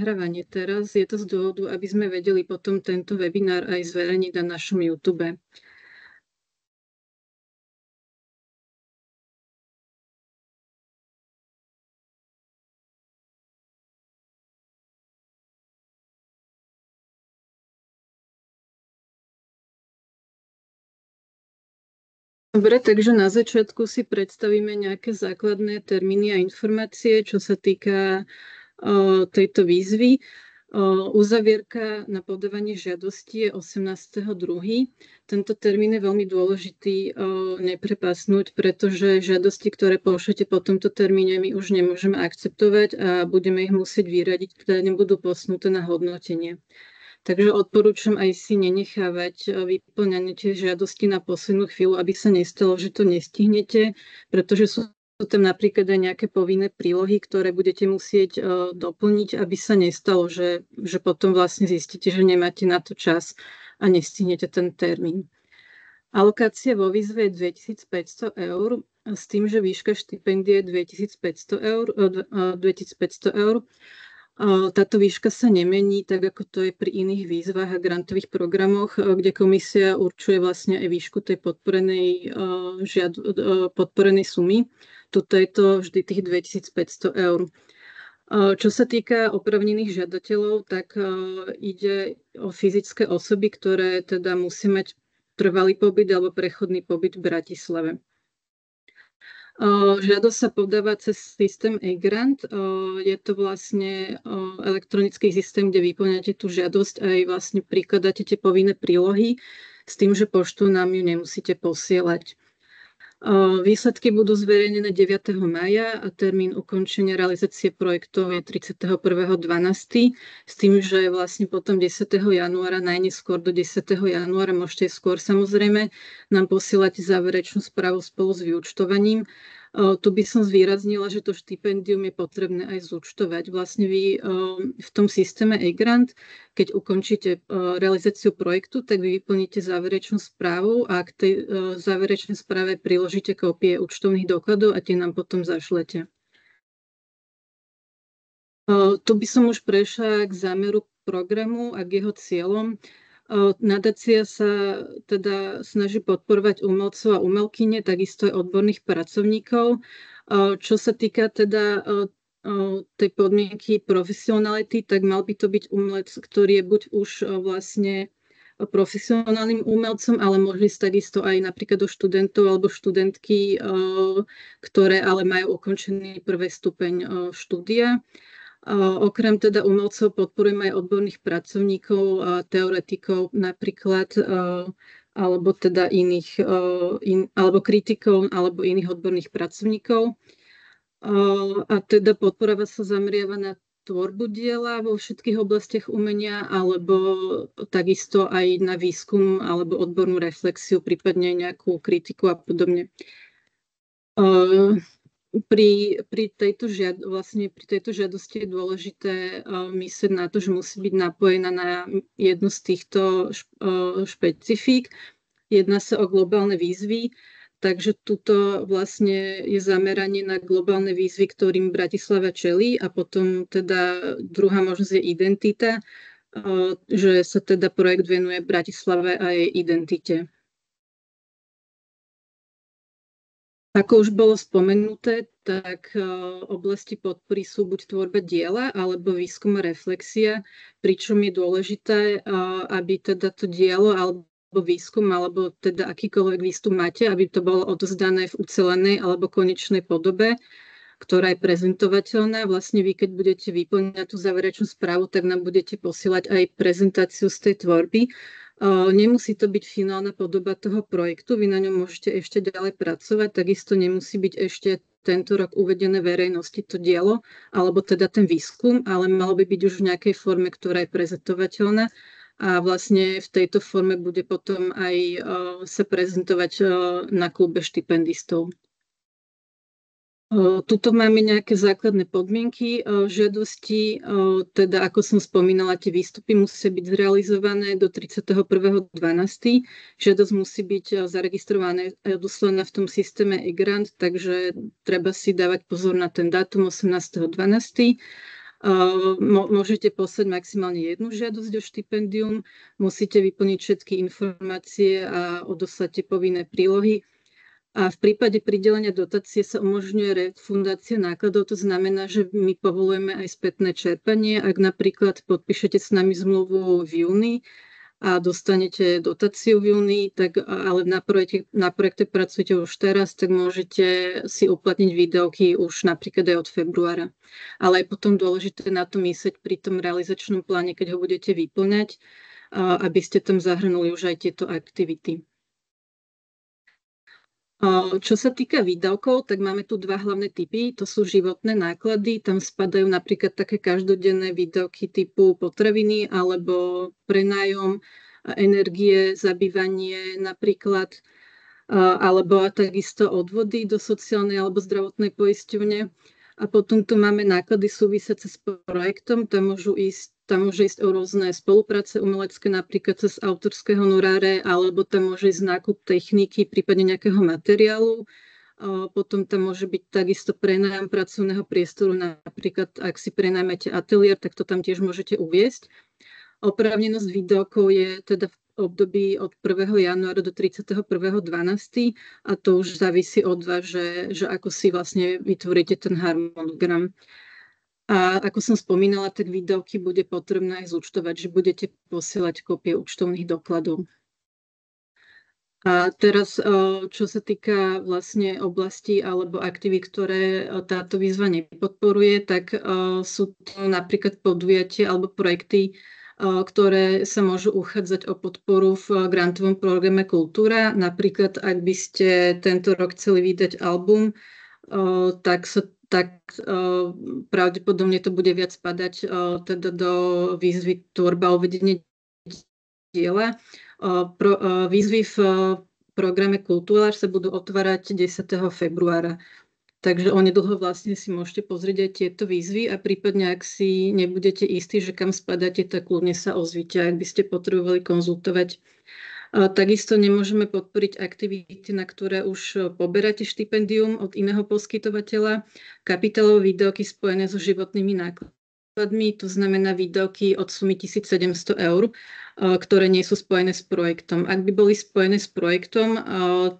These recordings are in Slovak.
nahrávanie teraz. Je to z dôvodu, aby sme vedeli potom tento webinár aj zverejniť na našom YouTube. Dobre, takže na začiatku si predstavíme nejaké základné termíny a informácie, čo sa týka tejto výzvy. Uzavierka na podávanie žiadosti je 18.2. Tento termín je veľmi dôležitý neprepasnúť, pretože žiadosti, ktoré pošlete po tomto termíne, my už nemôžeme akceptovať a budeme ich musieť vyradiť, ktoré nebudú posunuté na hodnotenie. Takže odporúčam aj si nenechávať vyplňanie tie žiadosti na poslednú chvíľu, aby sa nestalo, že to nestihnete, pretože sú tam napríklad aj nejaké povinné prílohy, ktoré budete musieť doplniť, aby sa nestalo, že potom vlastne zistíte, že nemáte na to čas a nestihnete ten termín. Alokácia vo výzve je 2500 eur, s tým, že výška štipendie je 2500 eur. Táto výška sa nemení, tak ako to je pri iných výzvach a grantových programoch, kde komisia určuje vlastne aj výšku tej podporenej sumy. Tuto je to vždy tých 2500 eur. Čo sa týka oprávnených žiadateľov, tak ide o fyzické osoby, ktoré teda musí mať trvalý pobyt alebo prechodný pobyt v Bratislave. Žiadosť sa podáva cez systém e-grant. Je to vlastne elektronický systém, kde vyplňate tú žiadosť a aj vlastne prikladáte tie povinné prílohy s tým, že poštou nám ju nemusíte posielať. Výsledky budú zverejnené 9. mája a termín ukončenia realizácie projektov je 31.12. s tým, že vlastne potom 10. januára, najneskôr do 10. januára, môžete skôr samozrejme, nám posielať záverečnú správu spolu s vyúčtovaním. Tu by som zvýraznila, že to štipendium je potrebné aj zúčtovať. Vlastne vy v tom systéme e-grant, keď ukončíte realizáciu projektu, tak vy vyplníte záverečnú správu a k tej záverečnej správe priložíte kópie účtovných dokladov a tie nám potom zašlete. Tu by som už prešla k zámeru programu a k jeho cieľom. Nadácia sa teda snaží podporovať umelcov a umelkyne, takisto aj odborných pracovníkov. Čo sa týka teda tej podmienky profesionality, tak mal by to byť umelec, ktorý je buď už vlastne profesionálnym umelcom, ale môže ísť takisto aj napríklad do študentov alebo študentky, ktoré ale majú ukončený prvý stupeň štúdia. Okrem teda umelcov podporujem aj odborných pracovníkov, teoretikov napríklad, alebo teda iných, alebo kritikov, alebo iných odborných pracovníkov. A teda podpora sa zameriava na tvorbu diela vo všetkých oblastiach umenia, alebo takisto aj na výskum alebo odbornú reflexiu, prípadne nejakú kritiku a podobne. Pri tejto žiadosti je dôležité myslieť na to, že musí byť napojená na jednu z týchto špecifík. Jedná sa o globálne výzvy, takže tuto vlastne je zameranie na globálne výzvy, ktorým Bratislava čelí, a potom teda druhá možnosť je identita, že sa teda projekt venuje Bratislave a jej identite. Ako už bolo spomenuté, tak oblasti podpory sú buď tvorba diela alebo výskum a reflexia, pričom je dôležité, aby teda to dielo alebo výskum, alebo teda akýkoľvek výstup máte, aby to bolo odozdané v ucelenej alebo konečnej podobe, ktorá je prezentovateľná. Vlastne vy, keď budete vyplňať tú záverečnú správu, tak nám budete posielať aj prezentáciu z tej tvorby. Nemusí to byť finálna podoba toho projektu, vy na ňom môžete ešte ďalej pracovať, takisto nemusí byť ešte tento rok uvedené verejnosti to dielo, alebo teda ten výskum, ale malo by byť už v nejakej forme, ktorá je prezentovateľná, a vlastne v tejto forme bude potom aj sa prezentovať na klube štipendistov. Tuto máme nejaké základné podmienky žiadosti, teda ako som spomínala, tie výstupy musia byť zrealizované do 31.12. Žiadosť musí byť zaregistrovaná a odoslaná v tom systéme e-grant, takže treba si dávať pozor na ten dátum 18.12. Môžete poslať maximálne jednu žiadosť o štipendium, musíte vyplniť všetky informácie a odoslať tie povinné prílohy. A v prípade pridelenia dotácie sa umožňuje refundácia nákladov. To znamená, že my povolujeme aj spätné čerpanie. Ak napríklad podpíšete s nami zmluvu v júni a dostanete dotáciu v júni, ale na projekte pracujete už teraz, tak môžete si uplatniť výdavky už napríklad aj od februára. Ale je potom dôležité na to myslieť pri tom realizačnom pláne, keď ho budete vyplňať, aby ste tam zahrnuli už aj tieto aktivity. Čo sa týka výdavkov, tak máme tu dva hlavné typy. To sú životné náklady. Tam spadajú napríklad také každodenné výdavky typu potraviny alebo prenájom, energie, zabývanie napríklad, alebo takisto odvody do sociálnej alebo zdravotnej poisťovne. A potom tu máme náklady súvisiace s projektom. Tam môže ísť o rôzne spolupráce umelecké, napríklad cez autorské honoráre, alebo tam môže ísť nákup techniky, prípadne nejakého materiálu. Potom tam môže byť takisto prenájom pracovného priestoru, napríklad ak si prenajmete ateliér, tak to tam tiež môžete uviesť. Oprávnenosť výdavkov je teda v období od 1. januára do 31.12. a to už závisí od vás, že ako si vlastne vytvoríte ten harmonogram. A ako som spomínala, tak výdavky bude potrebné aj zúčtovať, že budete posielať kópie účtovných dokladov. A teraz, čo sa týka vlastne oblastí alebo aktivít, ktoré táto výzva nepodporuje, tak sú to napríklad podujatia alebo projekty, ktoré sa môžu uchádzať o podporu v grantovom programe Kultúra. Napríklad, ak by ste tento rok chceli vydať album, tak pravdepodobne to bude viac spadať teda do výzvy tvorba a uvedenie diela. Výzvy v programe Kultúra sa budú otvárať 10. februára. Takže onedlho vlastne si môžete pozrieť aj tieto výzvy a prípadne, ak si nebudete istí, že kam spadáte, tak kľudne sa ozvite, ak by ste potrebovali konzultovať. Takisto nemôžeme podporiť aktivity, na ktoré už poberáte štipendium od iného poskytovateľa. Kapitálové výdavky spojené so životnými nákladmi, to znamená výdavky od sumy 1700 eur, ktoré nie sú spojené s projektom. Ak by boli spojené s projektom,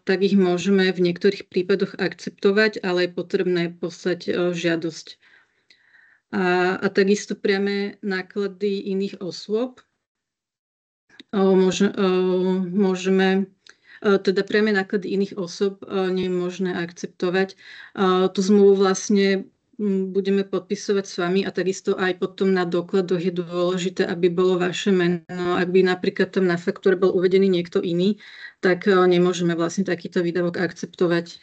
tak ich môžeme v niektorých prípadoch akceptovať, ale je potrebné poslať žiadosť. A takisto priame náklady iných osôb. Môžeme, teda priame náklady iných osôb nie je možné akceptovať. Tú zmluvu vlastne budeme podpisovať s vami a takisto aj potom na dokladoch je dôležité, aby bolo vaše meno. Ak by napríklad tam na faktúre bol uvedený niekto iný, tak nemôžeme vlastne takýto výdavok akceptovať.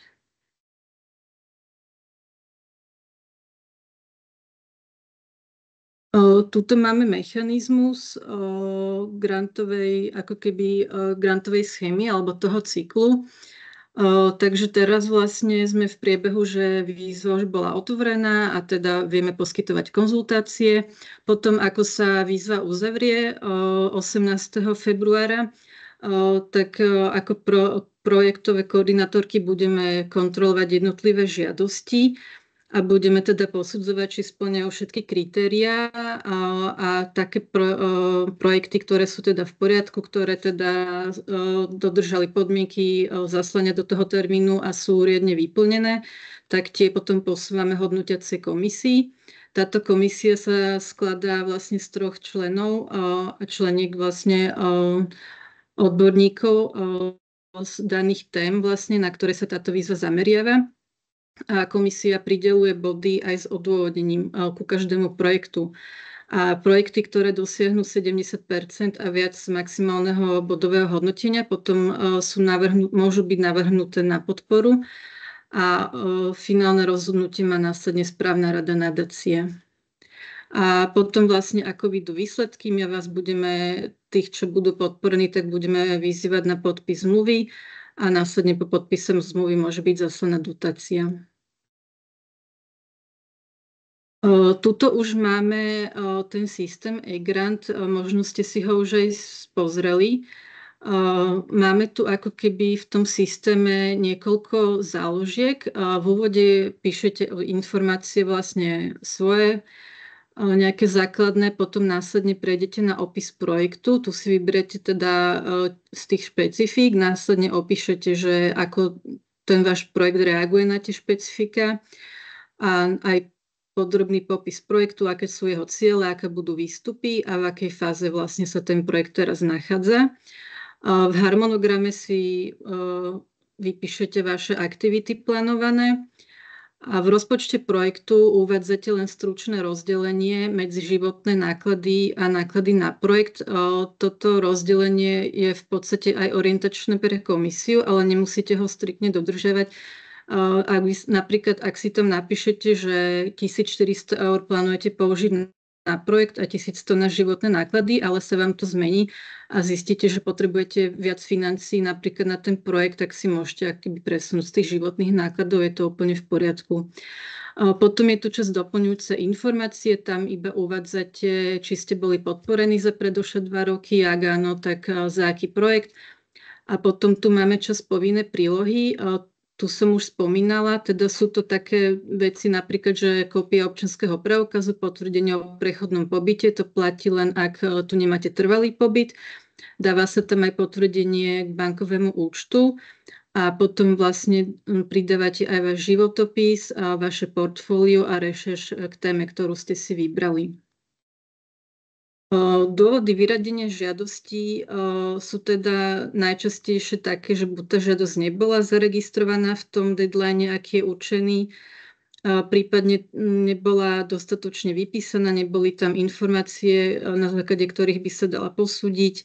Tuto máme mechanizmus grantovej schémy alebo toho cyklu. Takže teraz vlastne sme v priebehu, že výzva už bola otvorená a teda vieme poskytovať konzultácie. Potom, ako sa výzva uzavrie 18. februára, tak ako projektové koordinátorky budeme kontrolovať jednotlivé žiadosti a budeme teda posudzovať, či spĺňajú všetky kritériá a také projekty, ktoré sú teda v poriadku, ktoré teda dodržali podmienky zaslania do toho termínu a sú riadne vyplnené, tak tie potom posúvame hodnotiacej komisii. Táto komisia sa skladá vlastne z 3 členov a členiek vlastne odborníkov z daných tém, vlastne, na ktoré sa táto výzva zameriava. A komisia prideľuje body aj s odôvodnením ku každému projektu. A projekty, ktoré dosiahnu 70% a viac maximálneho bodového hodnotenia, potom môžu byť navrhnuté na podporu a finálne rozhodnutie má následne správna rada nadácie. A potom vlastne ako vyjdú výsledky, my vás tých, čo budú podporení, tak budeme vyzývať na podpis zmluvy a následne po podpise zmluvy môže byť zaslaná dotácia. Tuto už máme ten systém e-grant, možno ste si ho už aj pozreli. Máme tu ako keby v tom systéme niekoľko záložiek. V úvode píšete informácie vlastne svoje, nejaké základné, potom následne prejdete na opis projektu, tu si vyberete teda z tých špecifík, následne opíšete, že ako ten váš projekt reaguje na tie špecifika a aj podrobný popis projektu, aké sú jeho ciele, aké budú výstupy a v akej fáze vlastne sa ten projekt teraz nachádza. V harmonograme si vypíšete vaše aktivity plánované a v rozpočte projektu uvádzate len stručné rozdelenie medzi životné náklady a náklady na projekt. Toto rozdelenie je v podstate aj orientačné pre komisiu, ale nemusíte ho striktne dodržiavať. Napríklad, ak si tam napíšete, že 1400 eur plánujete použiť na projekt a 1100 na životné náklady, ale sa vám to zmení a zistíte, že potrebujete viac financií napríklad na ten projekt, tak si môžete akoby presunúť z tých životných nákladov, je to úplne v poriadku. Potom je tu časť doplňujúce informácie, tam iba uvádzate, či ste boli podporení za predošlé 2 roky, ak áno, tak za aký projekt. A potom tu máme časť povinné prílohy. Tu som už spomínala, teda sú to také veci napríklad, že kópia občianskeho preukazu, potvrdenie o prechodnom pobyte, to platí len, ak tu nemáte trvalý pobyt. Dáva sa tam aj potvrdenie k bankovému účtu a potom vlastne pridávate aj váš životopis, a vaše portfólio a rešerš k téme, ktorú ste si vybrali. Dôvody vyradenia žiadostí sú teda najčastejšie také, že buď tá žiadosť nebola zaregistrovaná v tom deadline, aký je určený, prípadne nebola dostatočne vypísaná, neboli tam informácie, na základe ktorých by sa dala posúdiť,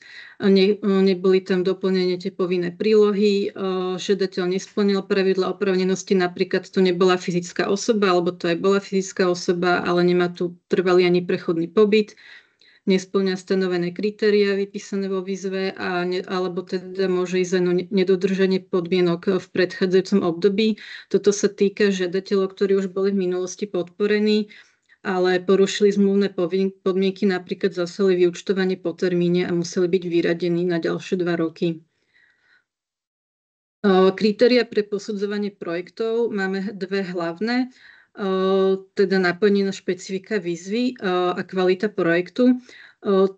neboli tam doplnenie tie povinné prílohy, žiadateľ nesplnil pravidla oprávnenosti, napríklad to nebola fyzická osoba, alebo to aj bola fyzická osoba, ale nemá tu trvalý ani prechodný pobyt, nespĺňa stanovené kritériá vypísané vo výzve alebo teda môže ísť aj nedodržanie podmienok v predchádzajúcom období. Toto sa týka žiadateľov, ktorí už boli v minulosti podporení, ale porušili zmluvné podmienky, napríklad zasali vyúčtovanie po termíne a museli byť vyradení na ďalšie 2 roky. Kritéria pre posudzovanie projektov máme 2 hlavné, teda naplnené špecifika výzvy a kvalita projektu.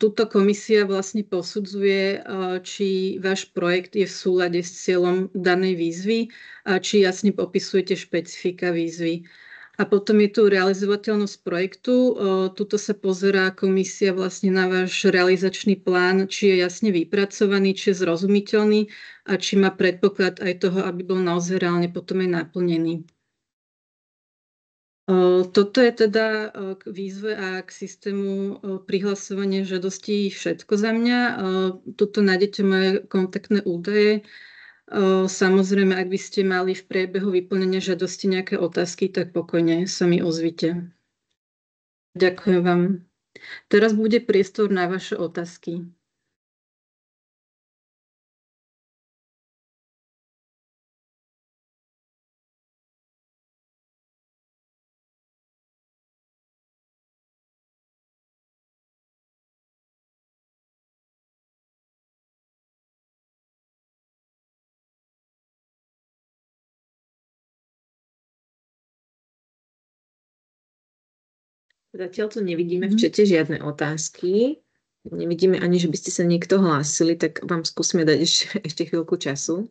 Túto komisia vlastne posudzuje, či váš projekt je v súlade s cieľom danej výzvy a či jasne popisujete špecifika výzvy. A potom je tu realizovateľnosť projektu. Tuto sa pozerá komisia vlastne na váš realizačný plán, či je jasne vypracovaný, či je zrozumiteľný a či má predpoklad aj toho, aby bol naozaj reálne potom aj naplnený. Toto je teda k výzve a k systému prihlasovania žiadostí všetko za mňa. Tuto nájdete moje kontaktné údaje. Samozrejme, ak by ste mali v priebehu vyplnenia žiadosti nejaké otázky, tak pokojne sa mi ozvite. Ďakujem vám. Teraz bude priestor na vaše otázky. Zatiaľ tu nevidíme v čete žiadne otázky. Nevidíme ani, že by ste sa niekto hlásili, tak vám skúsime dať ešte chvíľku času.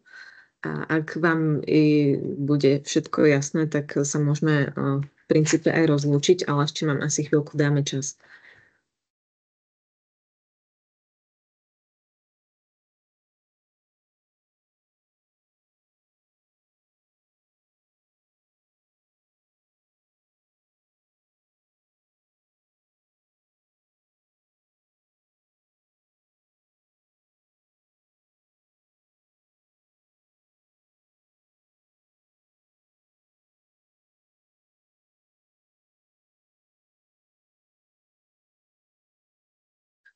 A ak vám bude všetko jasné, tak sa môžeme v princípe aj rozlúčiť, ale ešte vám asi chvíľku dáme čas.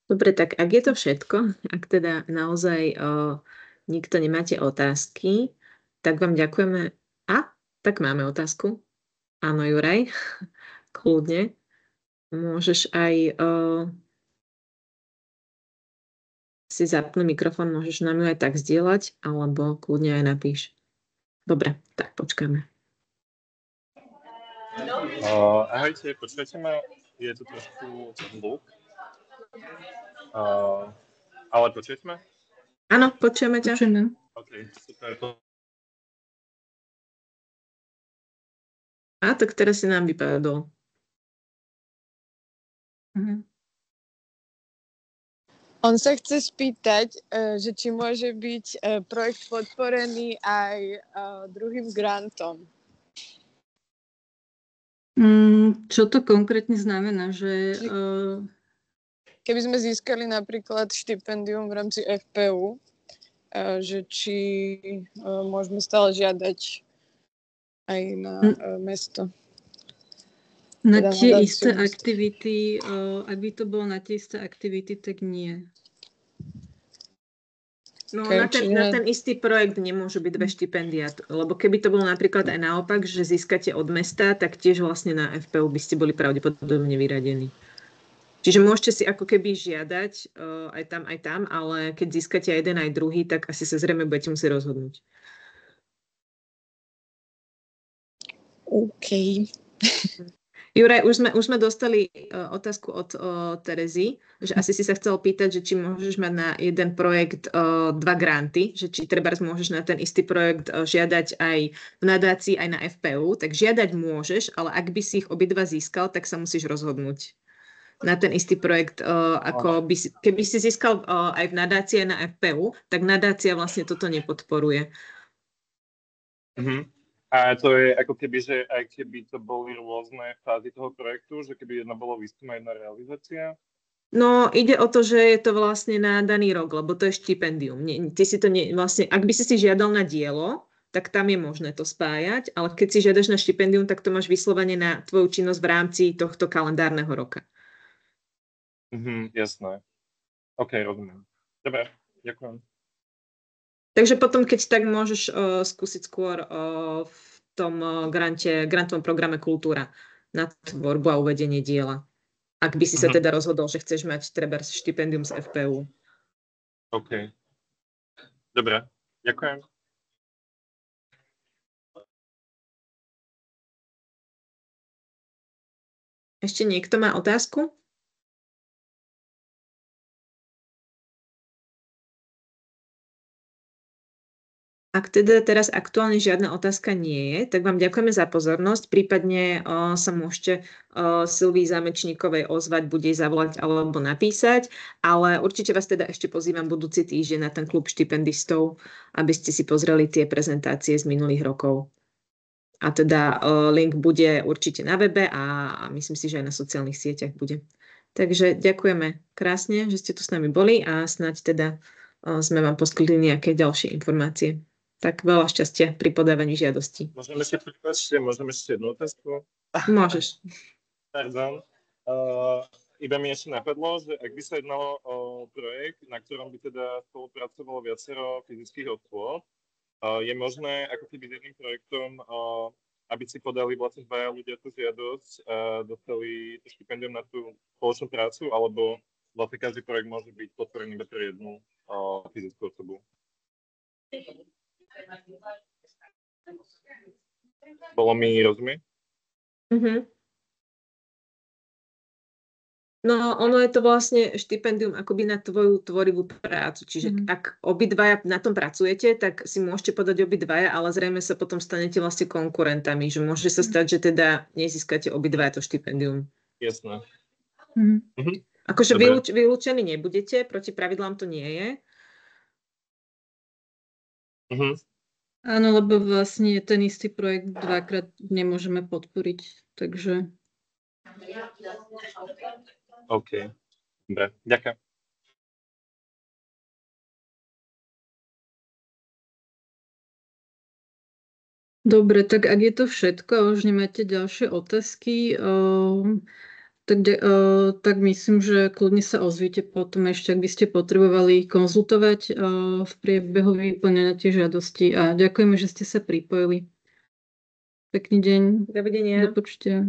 Dobre, tak ak je to všetko, ak teda naozaj nikto nemáte otázky, tak vám ďakujeme. Tak máme otázku. Áno, Juraj, kľudne. Môžeš aj si zapnúť mikrofón, môžeš nám ju aj tak zdieľať, alebo kľudne aj napíš. Dobre, tak počkáme. Ahojte, počujete ma? je tu trošku hluk. Ale počujete ma? Áno, počujeme ťa. Počujeme. OK, super. A tak teraz si nám vypadol. On sa chce spýtať, že či môže byť projekt podporený aj druhým grantom. Čo to konkrétne znamená? Že, Keby sme získali napríklad štipendium v rámci FPU, že či môžeme stále žiadať aj na mesto. na teda tie nadáciu isté mesto. aktivity, ak by to bolo na tie isté aktivity, tak nie. No Okay, na ten istý projekt nemôžu byť 2 štipendia, lebo keby to bolo napríklad aj naopak, že získate od mesta, tak tiež vlastne na FPU by ste boli pravdepodobne vyradení. Čiže môžete si ako keby žiadať aj tam, ale keď získate aj jeden aj druhý, tak asi sa zrejme budete musieť rozhodnúť. OK. Juraj, už sme dostali otázku od Terezy, že asi si sa chcel pýtať, že či môžeš mať na jeden projekt 2 granty, že či trebárs môžeš na ten istý projekt žiadať aj v nadácii, aj na FPU, tak žiadať môžeš, ale ak by si ich obidva získal, tak sa musíš rozhodnúť na ten istý projekt, keby si získal aj v nadácii, aj na FPU, tak nadácia vlastne toto nepodporuje. A to je ako keby, že aj keby to boli rôzne fázy toho projektu, že keby jedno bolo výskum a jedna realizácia? No, ide o to, že je to vlastne na daný rok, lebo to je štipendium. Ty si to vlastne, ak by si žiadal na dielo, tak tam je možné to spájať, ale keď si žiadaš na štipendium, tak to máš vyslovene na tvoju činnosť v rámci tohto kalendárneho roka. Jasné. OK, rozumiem. Dobre, ďakujem. Takže potom, keď tak môžeš skúsiť skôr v tom grantovom programe Kultúra na tvorbu a uvedenie diela. Ak by si sa teda rozhodol, že chceš mať trebárs štipendium z FPU. OK. Dobre, ďakujem. Ešte niekto má otázku? Ak teda teraz aktuálne žiadna otázka nie je, tak vám ďakujeme za pozornosť. Prípadne sa môžete Silvii Zámečníkovej ozvať, buď jej zavolať alebo napísať, ale určite vás teda ešte pozývam budúci týždeň na ten klub štipendistov, aby ste si pozreli tie prezentácie z minulých rokov. A teda link bude určite na webe a myslím si, že aj na sociálnych sieťach bude. Takže ďakujeme krásne, že ste tu s nami boli a snáď teda sme vám poskytli nejaké ďalšie informácie. Tak veľa šťastia pri podávaní žiadosti. Môžeme ešte jednu otázku? Môžeš. Pardon. Iba mi ešte napadlo, že ak by sa jednalo o projekt, na ktorom by teda spolupracovalo viacero fyzických osôb, je možné ako keby s jedným projektom, aby si podali vlastne 2 ľudia tú žiadosť a dostali to štipendium na tú spoločnú prácu, alebo vlastne každý projekt môže byť podporený iba pre jednu fyzickú osobu? Bolo mi rozumieť? No, ono je to vlastne štipendium akoby na tvoju tvorivú prácu. Čiže ak obidvaja na tom pracujete, tak si môžete podať obidvaja, ale zrejme sa potom stanete vlastne konkurentami, že môže sa stať, že teda nezískate obidvaja to štipendium. Jasné. Akože vylúčení nebudete, proti pravidlám to nie je. Áno, lebo vlastne ten istý projekt 2-krát nemôžeme podporiť, takže... OK. Dobre, ďakujem. Dobre, tak ak je to všetko a už nemáte ďalšie otázky, tak myslím, že kľudne sa ozvíte potom ešte, ak by ste potrebovali konzultovať v priebehu vyplňania tie žiadosti. A ďakujeme, že ste sa pripojili. Pekný deň. Dovidenia. Do počutia.